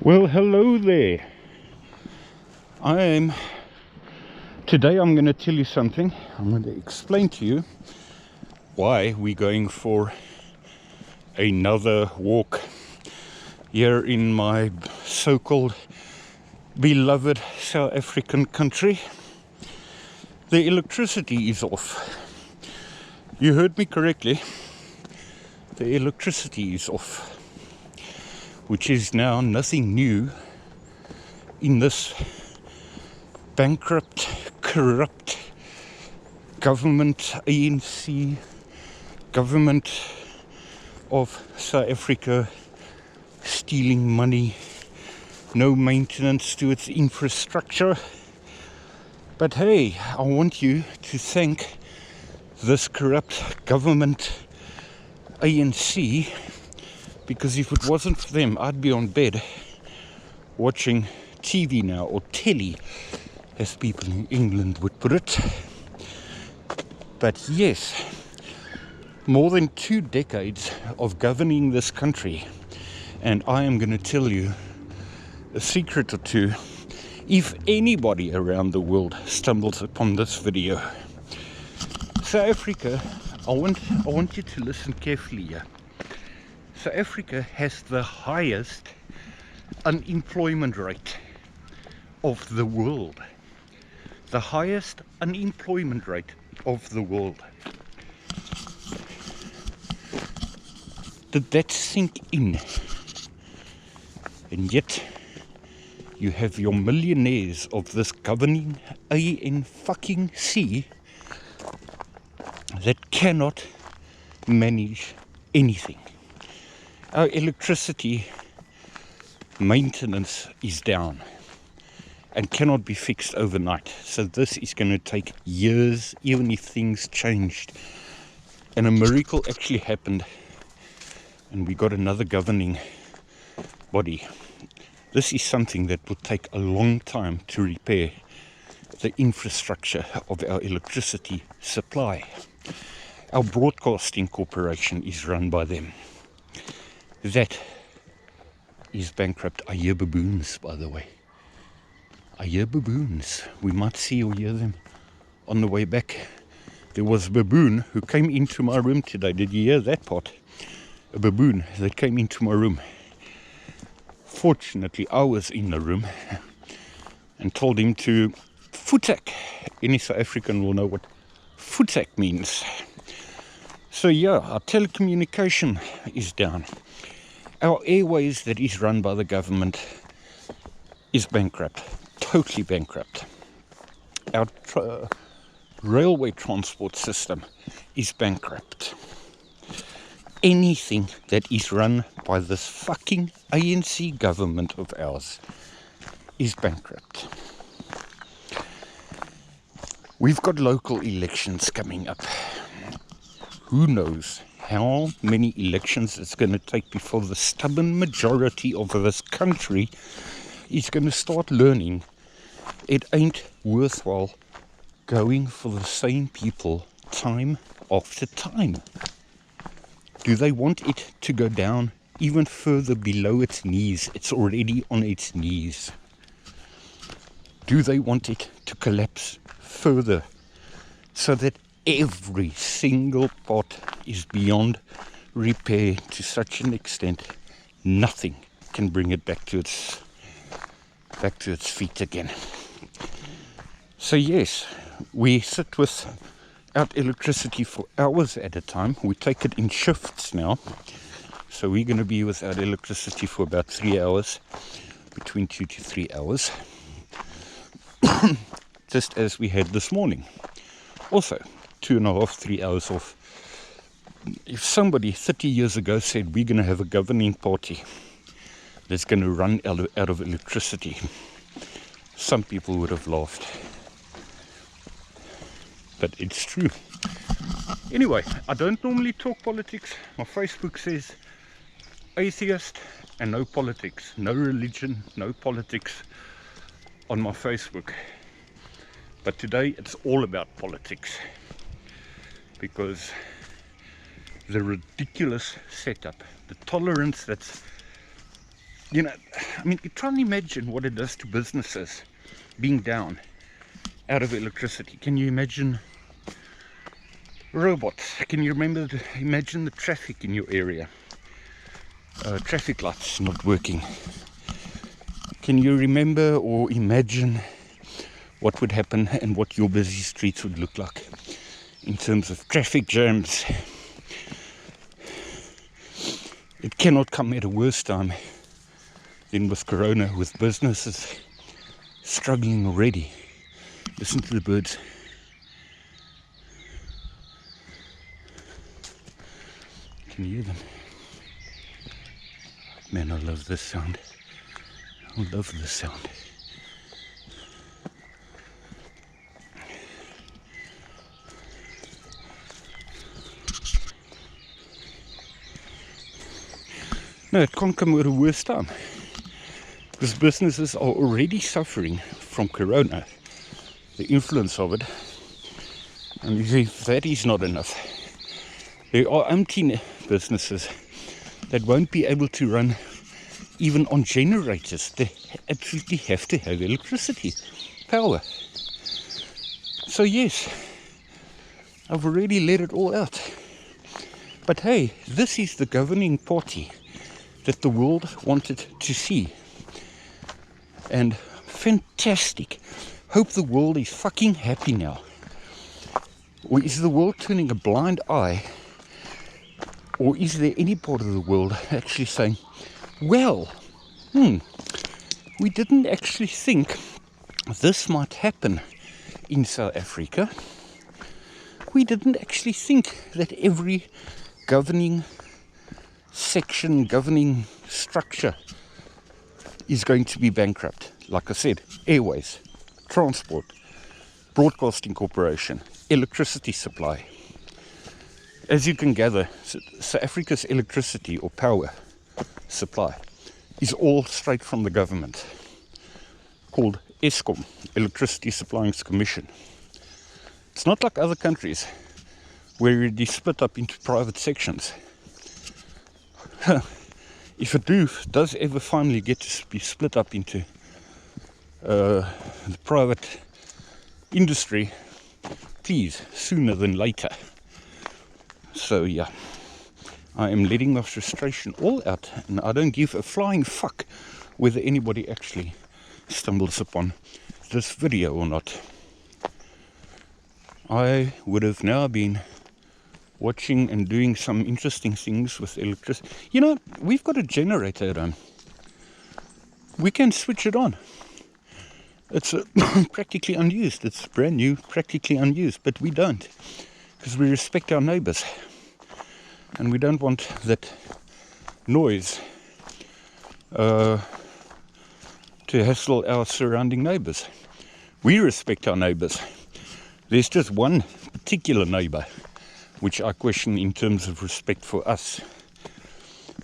Well, hello there. Today I'm going to tell you something. I'm going to explain to you why we're going for another walk here in my so-called beloved South African country. The electricity is off. You heard me correctly. The electricity is off, which is now nothing new in this bankrupt, corrupt government, A.N.C. government of South Africa, stealing money, no maintenance to its infrastructure. But hey, I want you to thank this corrupt government, A.N.C., because if it wasn't for them, I'd be on bed watching TV now, or telly, as people in England would put it. But yes, more than 2 decades of governing this country, and I am going to tell you a secret or two if anybody around the world stumbles upon this video. South Africa, I want you to listen carefully here. South Africa has the highest unemployment rate of the world. The highest unemployment rate of the world. Did that sink in? And yet you have your millionaires of this governing A.N.C. that cannot manage anything. Our electricity maintenance is down and cannot be fixed overnight. So this is going to take years, even if things changed. And a miracle actually happened, and we got another governing body. This is something that will take a long time to repair the infrastructure of our electricity supply. Our broadcasting corporation is run by them. That is bankrupt. I hear baboons, by the way. I hear baboons. We might see or hear them on the way back. There was a baboon who came into my room today. Did you hear that part? A baboon that came into my room. Fortunately, I was in the room and told him to futak. Any South African will know what futak means. So yeah, our telecommunication is down. Our airways that is run by the government is bankrupt. Totally bankrupt. Our railway transport system is bankrupt. Anything that is run by this fucking A.N.C. government of ours is bankrupt. We've got local elections coming up. Who knows how many elections it's going to take before the stubborn majority of this country is going to start learning it ain't worthwhile going for the same people time after time. Do they want it to go down even further below its knees? It's already on its knees. Do they want it to collapse further so that every single part is beyond repair to such an extent nothing can bring it back to its feet again? So yes, we sit without electricity for hours at a time. We take it in shifts now. So we're going to be without electricity for about 3 hours, between 2 to 3 hours. Just as we had this morning. Also, 2.5, 3 hours off. If somebody 30 years ago said we're going to have a governing party that's going to run out of electricity, some people would have laughed. But it's true. Anyway, I don't normally talk politics. My Facebook says atheist and no politics. No religion, no politics on my Facebook. But today it's all about politics. Because the ridiculous setup, the tolerance that's You know, I mean, you try and imagine what it does to businesses being down out of electricity. Can you imagine robots? Can you imagine the traffic in your area? Traffic lights not working. Can you remember or imagine what would happen and what your busy streets would look like in terms of traffic jams? It cannot come at a worse time than with Corona, with businesses struggling already. Listen to the birds. Can you hear them? Man, I love this sound. I love this sound. No, it can't come at a worse time, because businesses are already suffering from Corona, the influence of it. And if that is not enough, there are umpteen businesses that won't be able to run even on generators. They absolutely have to have electricity, power. So yes, I've already let it all out. But hey, this is the governing party that the world wanted to see. And fantastic. Hope the world is fucking happy now. Or is the world turning a blind eye? Or is there any part of the world actually saying, well, we didn't actually think this might happen in South Africa. We didn't actually think that every governing section, governing structure is going to be bankrupt. Like I said, airways, transport, broadcasting corporation, electricity supply. As you can gather, South Africa's electricity or power supply is all straight from the government, called Eskom, Electricity Supplying Commission. It's not like other countries where it is split up into private sections. If it does ever finally get to be split up into the private industry, please, sooner than later. So yeah, I am letting my frustration all out, and I don't give a flying fuck whether anybody actually stumbles upon this video or not. I would have now been watching and doing some interesting things with electricity. You know, we've got a generator at home. We can switch it on. It's practically unused. It's brand new, practically unused, but we don't, because we respect our neighbors, and we don't want that noise to hassle our surrounding neighbors. We respect our neighbors. There's just one particular neighbor which I question in terms of respect for us,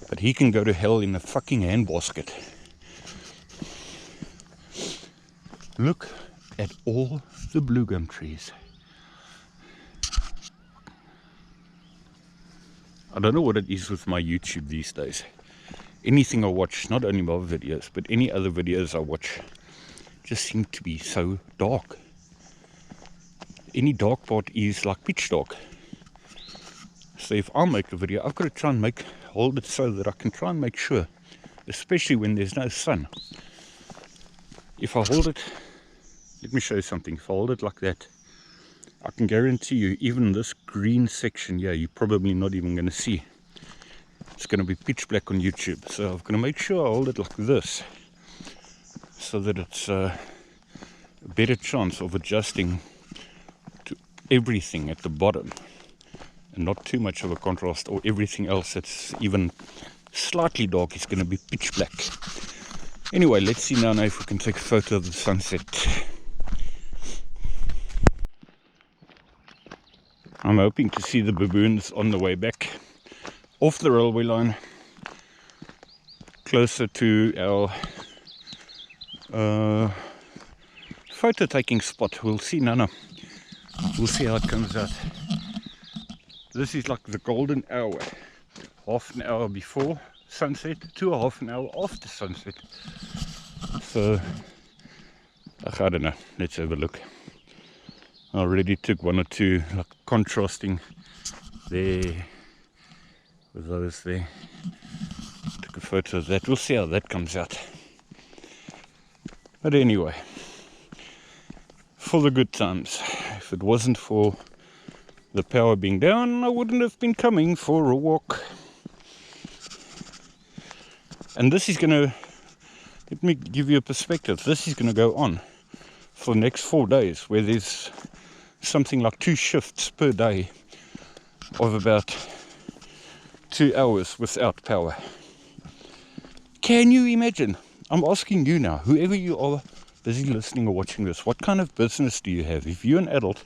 but he can go to hell in a fucking handbasket. Look at all the blue gum trees. I don't know what it is with my YouTube these days. Anything I watch, not only my videos, but any other videos I watch, just seem to be so dark. Any dark part is like pitch dark. So if I make a video, I've got to try and hold it so that I can try and make sure, especially when there's no sun. If I hold it, let me show you something. If I hold it like that, I can guarantee you, even this green section here, you're probably not even going to see. It's going to be pitch black on YouTube. So I'm going to make sure I hold it like this, so that it's a better chance of adjusting to everything at the bottom, and not too much of a contrast, or everything else that's even slightly dark is going to be pitch black. Anyway, let's see now if we can take a photo of the sunset. I'm hoping to see the baboons on the way back off the railway line, closer to our photo taking spot. We'll see, Nana. We'll see how it comes out. This is like the golden hour, half an hour before sunset to a half an hour after sunset. So, I don't know, let's have a look. I already took one or two, like contrasting there with those there. Took a photo of that. We'll see how that comes out. But anyway, for the good times. If it wasn't for the power being down, I wouldn't have been coming for a walk. And this is gonna, let me give you a perspective, this is gonna go on for the next 4 days, where there's something like 2 shifts per day of about 2 hours without power. Can you imagine? I'm asking you now, whoever you are busy listening or watching this, what kind of business do you have? If you're an adult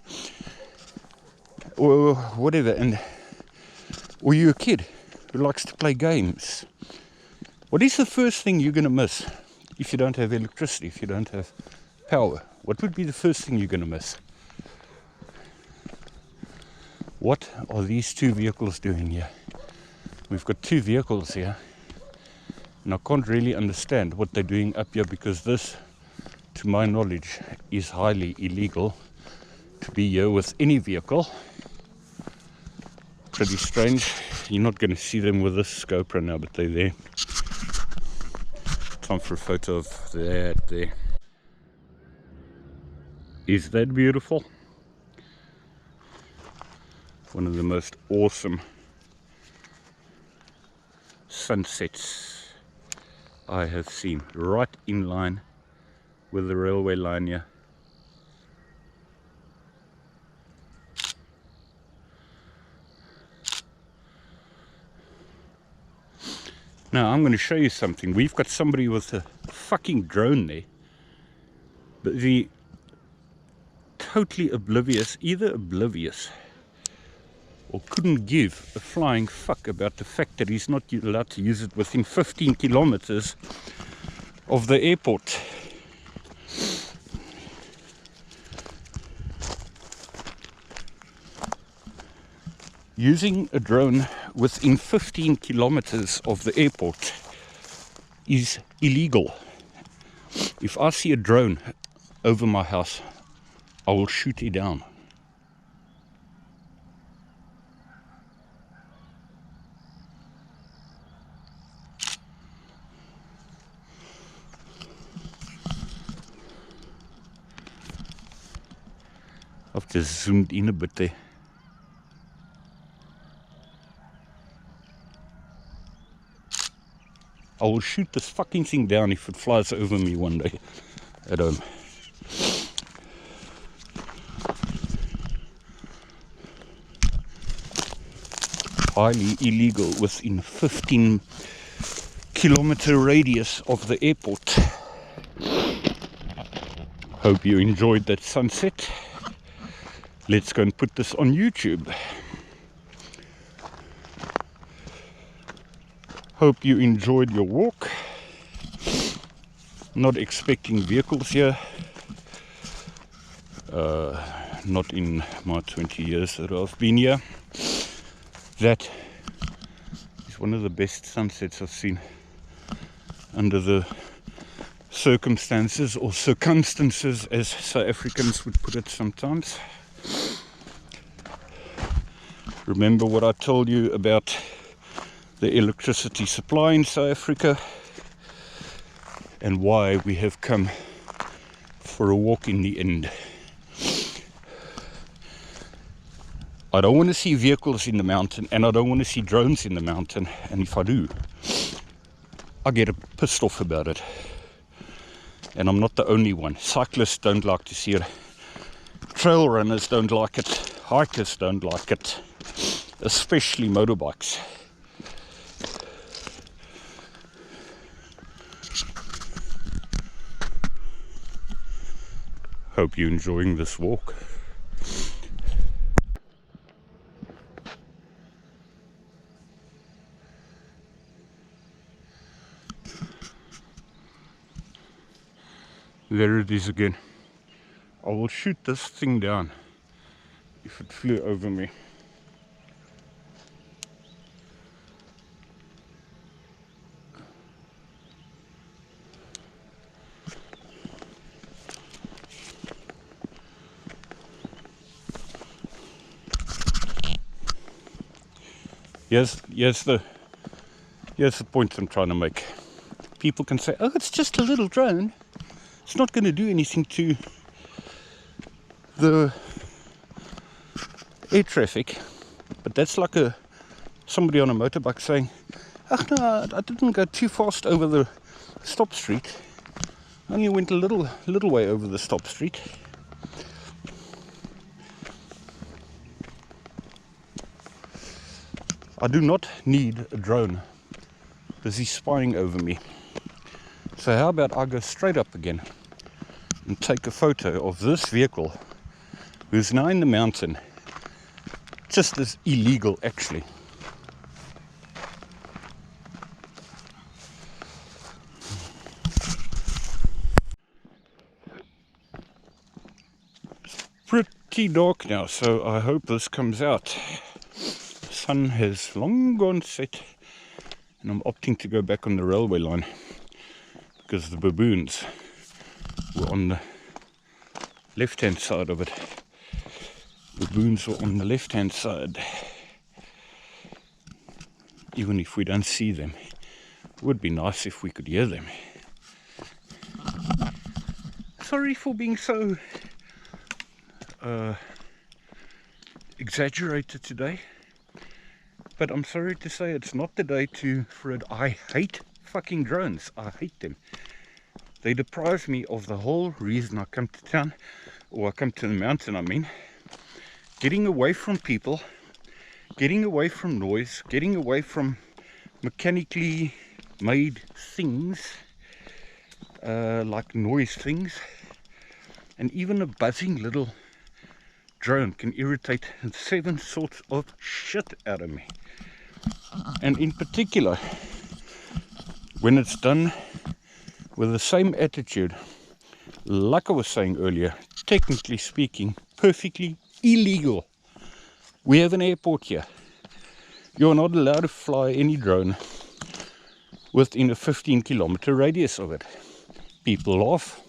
or whatever, or you're a kid who likes to play games, what is the first thing you're going to miss if you don't have electricity, if you don't have power? What would be the first thing you're going to miss? What are these 2 vehicles doing here? We've got 2 vehicles here, and I can't really understand what they're doing up here, because this, to my knowledge, is highly illegal to be here with any vehicle. Pretty strange. You're not going to see them with this scope right now, but they're there. Time for a photo of that there. Is that beautiful? One of the most awesome sunsets I have seen, right in line with the railway line here. Now I'm going to show you something. We've got somebody with a fucking drone there, but the totally oblivious, either oblivious or couldn't give a flying fuck about the fact that he's not allowed to use it within 15 kilometers of the airport. Using a drone within 15 kilometers of the airport is illegal. If I see a drone over my house, I will shoot it down. I've just zoomed in a bit there. I will shoot this fucking thing down if it flies over me one day at home. Highly illegal within 15 kilometer radius of the airport. Hope you enjoyed that sunset. Let's go and put this on YouTube. Hope you enjoyed your walk. Not expecting vehicles here. Not in my 20 years that I've been here. That is one of the best sunsets I've seen under the circumstances, or circumstances as South Africans would put it sometimes. Remember what I told you about the electricity supply in South Africa and why we have come for a walk in the end. I don't want to see vehicles in the mountain, and I don't want to see drones in the mountain, and if I do, I get pissed off about it. And I'm not the only one. Cyclists don't like to see it. Trail runners don't like it. Hikers don't like it. Especially motorbikes. Hope you're enjoying this walk. There it is again. I will shoot this thing down if it flew over me. Here's the point I'm trying to make. People can say, oh, it's just a little drone. It's not going to do anything to the air traffic. But that's like somebody on a motorbike saying, oh no, I didn't go too fast over the stop street. I only went a little way over the stop street. I do not need a drone busy spying over me. So how about I go straight up again and take a photo of this vehicle, who's now in the mountain, just as illegal actually. Pretty dark now, so I hope this comes out. The sun has long gone set, and I'm opting to go back on the railway line because the baboons were on the left hand side of it. Baboons were on the left hand side. Even if we don't see them, it would be nice if we could hear them. Sorry for being so exaggerated today, but I'm sorry to say it's not the day for it. I hate fucking drones. I hate them. They deprive me of the whole reason I come to town, or I come to the mountain, I mean. Getting away from people, getting away from noise, getting away from mechanically made things, like noise things, and even a buzzing little drone can irritate 7 sorts of shit out of me. And in particular, when it's done with the same attitude, like I was saying earlier, technically speaking, perfectly illegal. We have an airport here. You're not allowed to fly any drone within a 15-kilometer radius of it. People laugh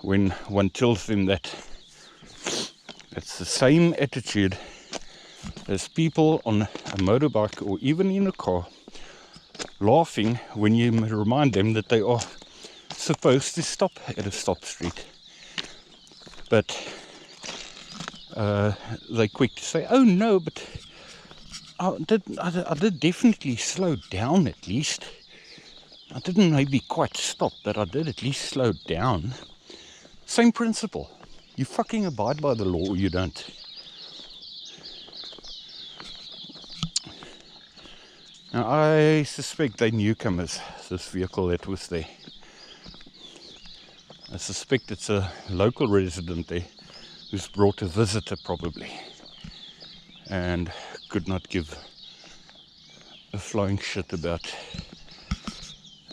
when one tells them that. It's the same attitude as people on a motorbike or even in a car laughing when you remind them that they are supposed to stop at a stop street. But they're quick to say, oh no, but I did definitely slow down at least. I didn't maybe quite stop, but I did at least slow down. Same principle. You fucking abide by the law or you don't. Now I suspect they're newcomers, this vehicle that was there. I suspect it's a local resident there who's brought a visitor probably, and could not give a flying shit about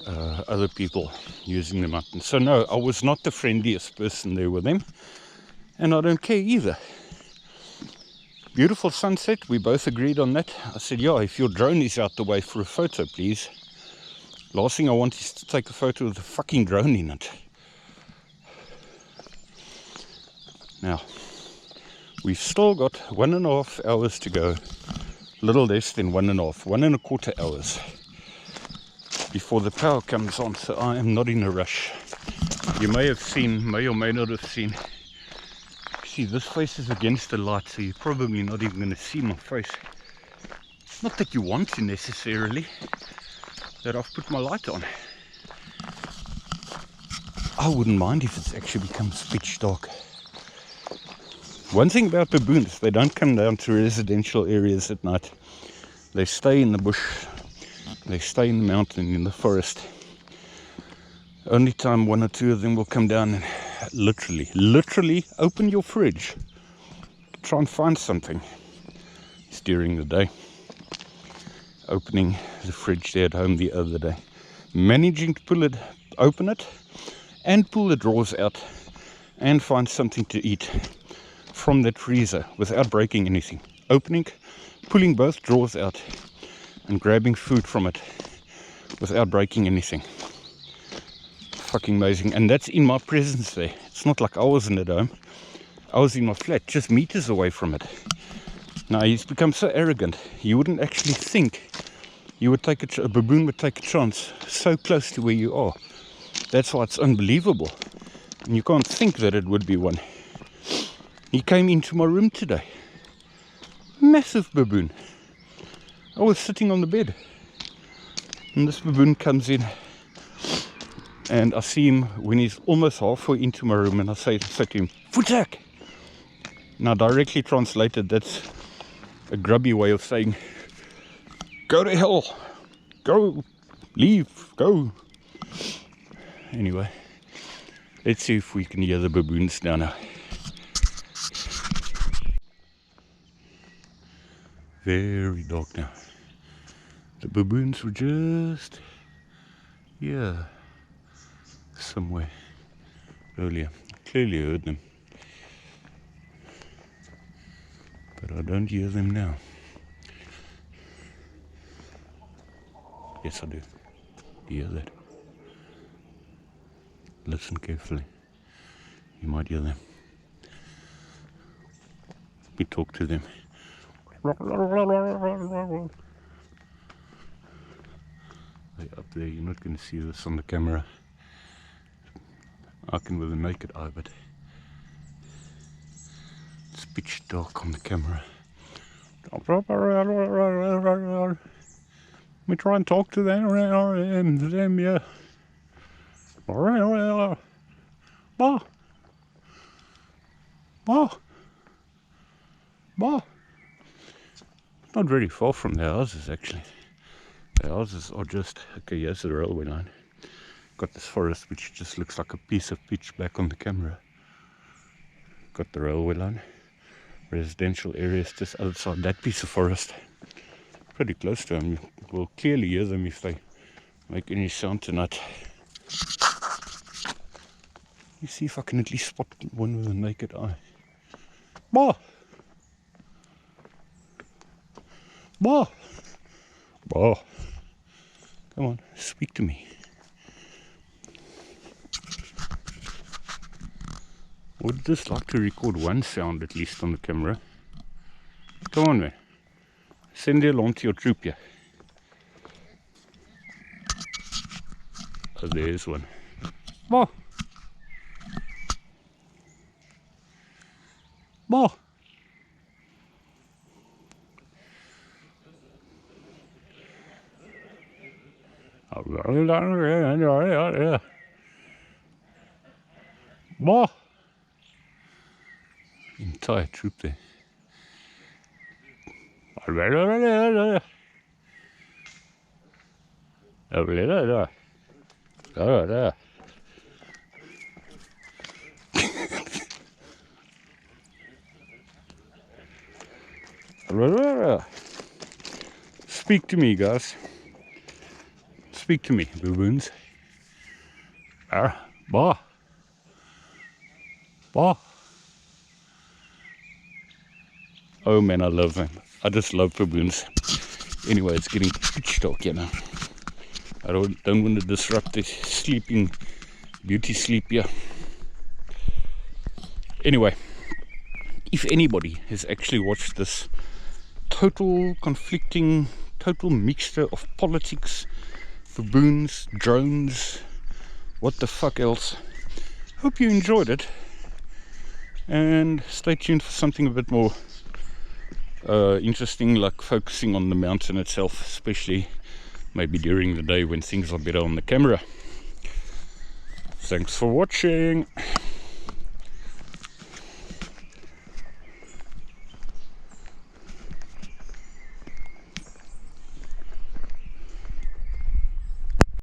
other people using the mountain. So no, I was not the friendliest person there with them, and I don't care either. Beautiful sunset, we both agreed on that. I said, yeah, if your drone is out the way for a photo, please. Last thing I want is to take a photo with a fucking drone in it. Now, we've still got 1.5 hours to go. A little less than 1.25 hours before the power comes on, so I am not in a rush. You may or may not have seen, see, this face is against the light, so you're probably not even going to see my face. Not that you want to necessarily, that I've put my light on. I wouldn't mind if it actually becomes pitch dark. One thing about baboons, they don't come down to residential areas at night. They stay in the bush, they stay in the mountain, in the forest. Only time 1 or 2 of them will come down and literally open your fridge to try and find something. It's during the day. Opening the fridge there at home the other day. Managing to open it and pull the drawers out and find something to eat from that freezer without breaking anything. Opening, pulling both drawers out and grabbing food from it without breaking anything. Fucking amazing. And that's in my presence there. It's not like I was in the dome. I was in my flat, just meters away from it. Now he's become so arrogant, you wouldn't actually think you would take a baboon would take a chance so close to where you are. That's why it's unbelievable. And you can't think that it would be one. He came into my room today. Massive baboon. I was sitting on the bed. And this baboon comes in. And I see him when he's almost halfway into my room. And I say to him, "Futak!" Now directly translated, that's a grubby way of saying, "Go to hell, go, leave, go." Anyway, let's see if we can hear the baboons now. Very dark now. The baboons were just here somewhere earlier. Clearly heard them, but I don't hear them now. Yes, I do. You hear that? Listen carefully. You might hear them. We talk to them. They're up there. You're not going to see this on the camera. I can with a naked eye, but it's pitch dark on the camera. We try and talk to them, yeah. Bah. Bah. Bah. It's not very far from the houses, actually. The houses are just, okay, here's the railway line. Got this forest which just looks like a piece of pitch black on the camera. Got the railway line. Residential areas just outside that piece of forest. Pretty close to them. We'll clearly hear them if they make any sound tonight. Let me see if I can at least spot one with a naked eye. Bah! Bah! Bah! Come on, speak to me. Would just like to record one sound at least on the camera. Come on, man. Send the alarm to your troop here. Oh, there's one. Bah! Bah! Bah! Entire troop there. Speak to me, guys. Speak to me, baboons. Bah. Bah. Oh man, I love them. I just love baboons. Anyway, it's getting pitch dark here now. I don't want to disrupt the sleeping beauty sleep here. Anyway, if anybody has actually watched this total conflicting, total mixture of politics, baboons, drones, what the fuck else, hope you enjoyed it, and stay tuned for something a bit more interesting, like focusing on the mountain itself, especially maybe during the day when things are better on the camera. Thanks for watching.